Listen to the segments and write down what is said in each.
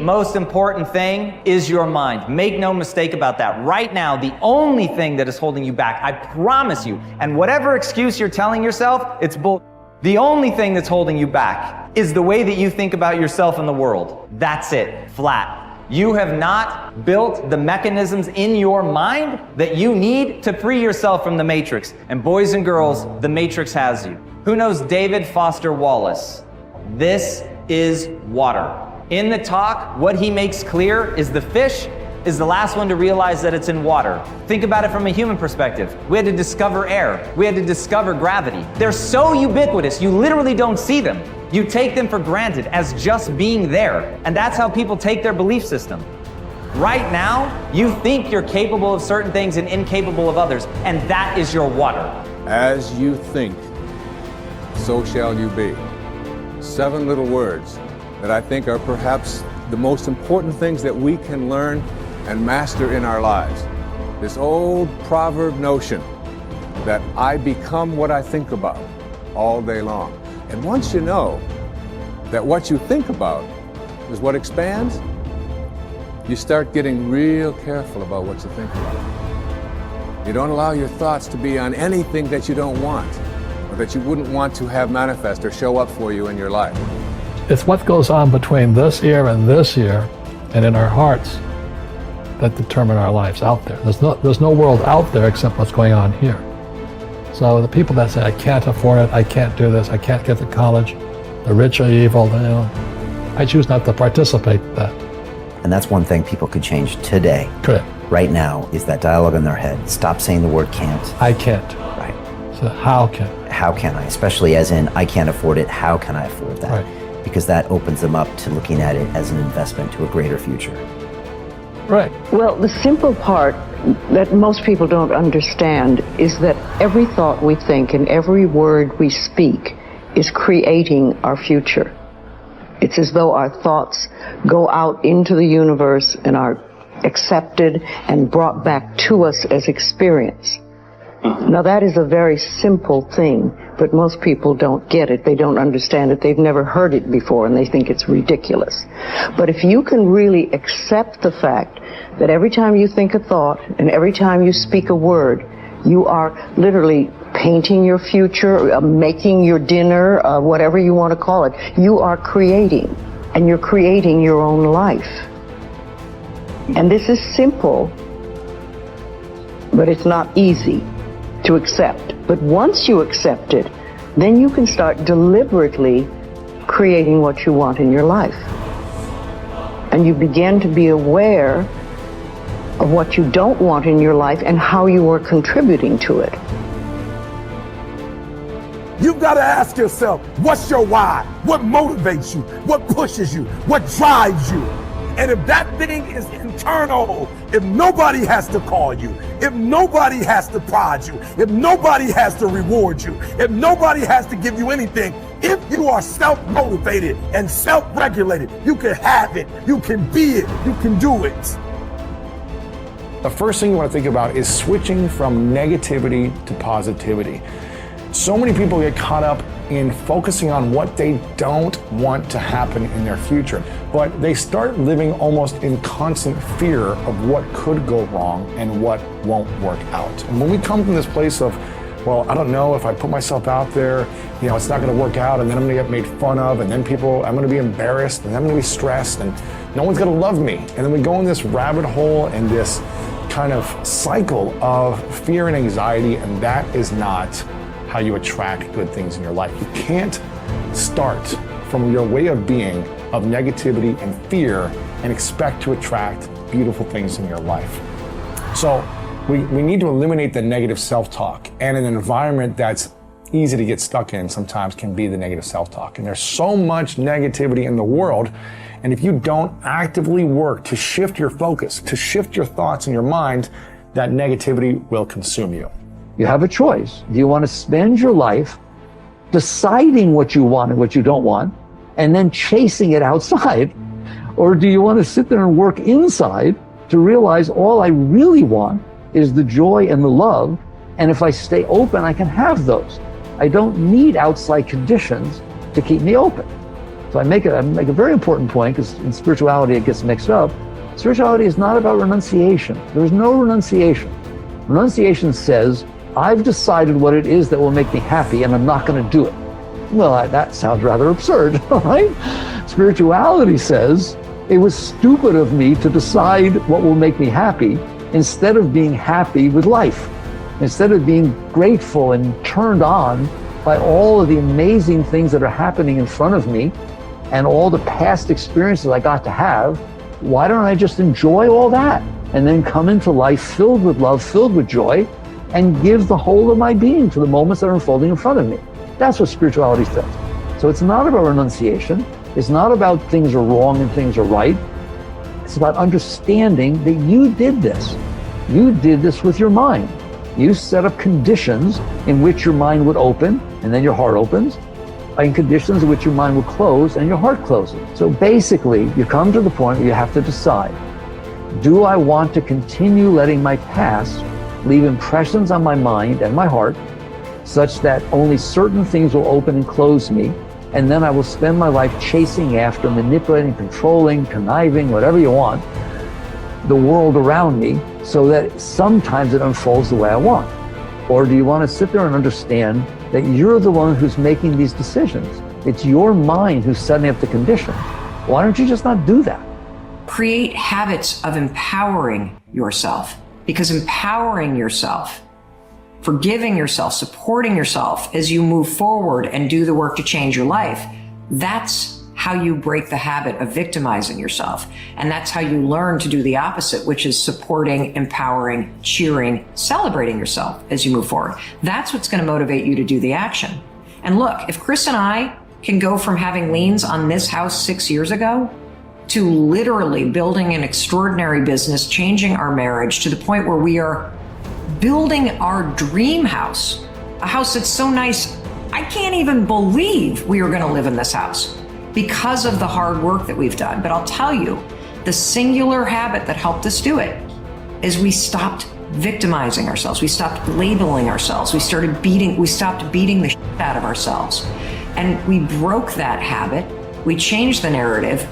most important thing is your mind. Make no mistake about that. Right now, the only thing that is holding you back, I promise you, and whatever excuse you're telling yourself, it's bull. The only thing that's holding you back is the way that you think about yourself in the world. That's it, flat. You have not built the mechanisms in your mind that you need to free yourself from the matrix. And boys and girls, the matrix has you. Who knows David Foster Wallace? This is water. In the talk, what he makes clear is the fish is the last one to realize that it's in water. Think about it from a human perspective. We had to discover air. We had to discover gravity. They're so ubiquitous, you literally don't see them. You take them for granted as just being there. And that's how people take their belief system. Right now, you think you're capable of certain things and incapable of others, and that is your water. As you think, so shall you be. 7 little words that I think are perhaps the most important things that we can learn and master in our lives. This old proverb notion that I become what I think about all day long. And once you know that what you think about is what expands, you start getting real careful about what you think about. You don't allow your thoughts to be on anything that you don't want or that you wouldn't want to have manifest or show up for you in your life. It's what goes on between this ear and this ear and in our hearts that determine our lives out there. There's no world out there except what's going on here. So the people that say, I can't afford it, I can't do this, I can't get to college, the rich are evil, you know, I choose not to participate in that. And that's one thing people could change today. Correct. Right now is that dialogue in their head. Stop saying the word can't. I can't. Right. So how can? How can I? Especially as in, I can't afford it, how can I afford that? Right. Because that opens them up to looking at it as an investment to a greater future. Right. Well, the simple part that most people don't understand is that every thought we think and every word we speak is creating our future. It's as though our thoughts go out into the universe and are accepted and brought back to us as experience. Now that is a very simple thing, but most people don't get it. They don't understand it. They've never heard it before and they think it's ridiculous. But if you can really accept the fact that every time you think a thought and every time you speak a word, you are literally painting your future, making your dinner, whatever you want to call it. You are creating, and you're creating your own life. And this is simple, but it's not easy to accept. But once you accept it, then you can start deliberately creating what you want in your life. And you begin to be aware of what you don't want in your life and how you are contributing to it. You've got to ask yourself, what's your why? What motivates you? What pushes you? What drives you? And if that thing is internal, if nobody has to call you, if nobody has to prod you, if nobody has to reward you, if nobody has to give you anything, if you are self-motivated and self-regulated, you can have it, you can be it, you can do it. The first thing you want to think about is switching from negativity to positivity. So many people get caught up in focusing on what they don't want to happen in their future, but they start living almost in constant fear of what could go wrong and what won't work out. And when we come from this place of, well, I don't know if I put myself out there, you know, it's not going to work out, and then I'm going to get made fun of, and then I'm going to be embarrassed, and I'm going to be stressed, and no one's going to love me. And then we go in this rabbit hole and this kind of cycle of fear and anxiety, and that is not how you attract good things in your life. You can't start from your way of being of negativity and fear and expect to attract beautiful things in your life. So we need to eliminate the negative self-talk, and an environment that's easy to get stuck in sometimes can be the negative self-talk. And there's so much negativity in the world, and if you don't actively work to shift your focus, to shift your thoughts in your mind, that negativity will consume you. You have a choice. Do you want to spend your life deciding what you want and what you don't want, and then chasing it outside? Or do you want to sit there and work inside to realize all I really want is the joy and the love, and if I stay open, I can have those. I don't need outside conditions to keep me open. So I make a very important point, because in spirituality it gets mixed up. Spirituality is not about renunciation. There's no renunciation. Renunciation says, I've decided what it is that will make me happy and I'm not going to do it. Well, that sounds rather absurd, right? Spirituality says, it was stupid of me to decide what will make me happy instead of being happy with life, instead of being grateful and turned on by all of the amazing things that are happening in front of me and all the past experiences I got to have. Why don't I just enjoy all that and then come into life filled with love, filled with joy, and give the whole of my being to the moments that are unfolding in front of me? That's what spirituality says. So it's not about renunciation. It's not about things are wrong and things are right. It's about understanding that you did this. You did this with your mind. You set up conditions in which your mind would open and then your heart opens, and conditions in which your mind will close and your heart closes. So basically, you come to the point where you have to decide, do I want to continue letting my past leave impressions on my mind and my heart such that only certain things will open and close me, and then I will spend my life chasing after, manipulating, controlling, conniving, whatever you want, the world around me so that sometimes it unfolds the way I want? Or do you want to sit there and understand that you're the one who's making these decisions? It's your mind who's setting up the conditions. Why don't you just not do that? Create habits of empowering yourself, because empowering yourself, forgiving yourself, supporting yourself as you move forward and do the work to change your life, that's how you break the habit of victimizing yourself. And that's how you learn to do the opposite, which is supporting, empowering, cheering, celebrating yourself as you move forward. That's what's going to motivate you to do the action. And look, if Chris and I can go from having liens on this house 6 years ago to literally building an extraordinary business, changing our marriage to the point where we are building our dream house, a house that's so nice, I can't even believe we are going to live in this house, because of the hard work that we've done. But I'll tell you, the singular habit that helped us do it is we stopped victimizing ourselves. We stopped labeling ourselves. We stopped beating the shit out of ourselves. And we broke that habit. We changed the narrative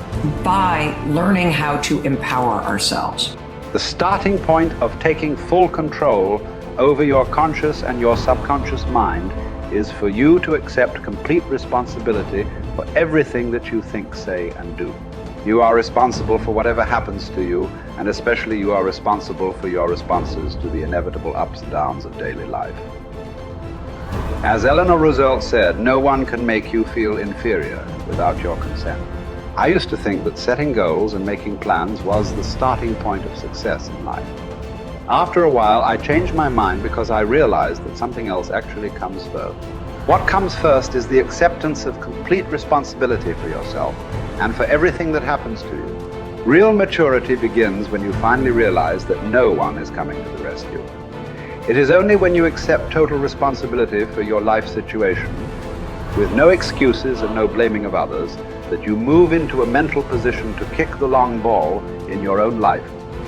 by learning how to empower ourselves. The starting point of taking full control over your conscious and your subconscious mind is for you to accept complete responsibility for everything that you think, say, and do. You are responsible for whatever happens to you, and especially you are responsible for your responses to the inevitable ups and downs of daily life. As Eleanor Roosevelt said, no one can make you feel inferior without your consent. I used to think that setting goals and making plans was the starting point of success in life. After a while, I changed my mind because I realized that something else actually comes first. What comes first is the acceptance of complete responsibility for yourself and for everything that happens to you. Real maturity begins when you finally realize that no one is coming to the rescue. It is only when you accept total responsibility for your life situation, with no excuses and no blaming of others, that you move into a mental position to kick the long ball in your own life.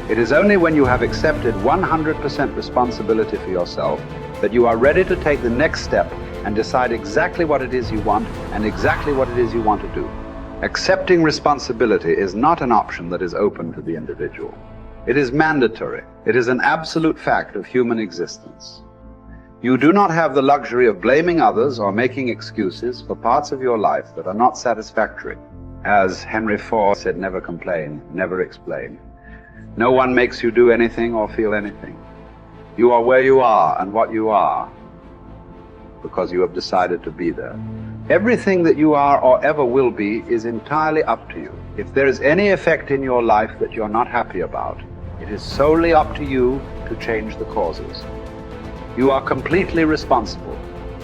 It is only when you have accepted 100% responsibility for yourself that you are ready to take the next step and decide exactly what it is you want and exactly what it is you want to do. Accepting responsibility is not an option that is open to the individual. It is mandatory. It is an absolute fact of human existence. You do not have the luxury of blaming others or making excuses for parts of your life that are not satisfactory. As Henry Ford said, never complain, never explain. No one makes you do anything or feel anything. You are where you are and what you are because you have decided to be there. Everything that you are or ever will be is entirely up to you. If there is any effect in your life that you're not happy about, it is solely up to you to change the causes. You are completely responsible.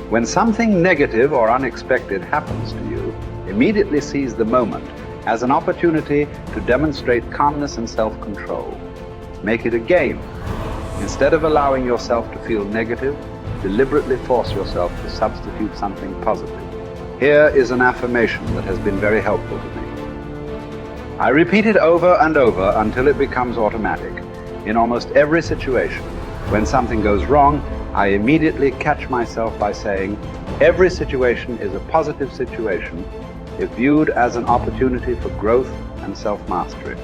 When something negative or unexpected happens to you, immediately seize the moment as an opportunity to demonstrate calmness and self-control. Make it a game. Instead of allowing yourself to feel negative, deliberately force yourself to substitute something positive. Here is an affirmation that has been very helpful to me. I repeat it over and over until it becomes automatic. In almost every situation, when something goes wrong, I immediately catch myself by saying, every situation is a positive situation, if viewed as an opportunity for growth and self-mastery.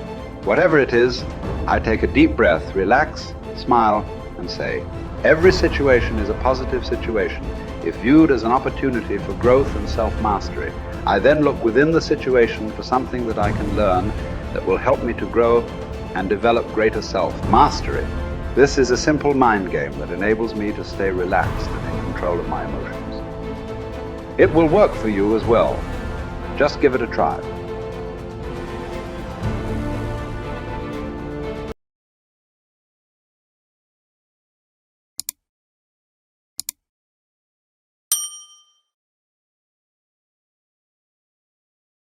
Whatever it is, I take a deep breath, relax, smile, and say, every situation is a positive situation if viewed as an opportunity for growth and self-mastery. I then look within the situation for something that I can learn that will help me to grow and develop greater self-mastery. This is a simple mind game that enables me to stay relaxed and in control of my emotions. It will work for you as well. Just give it a try.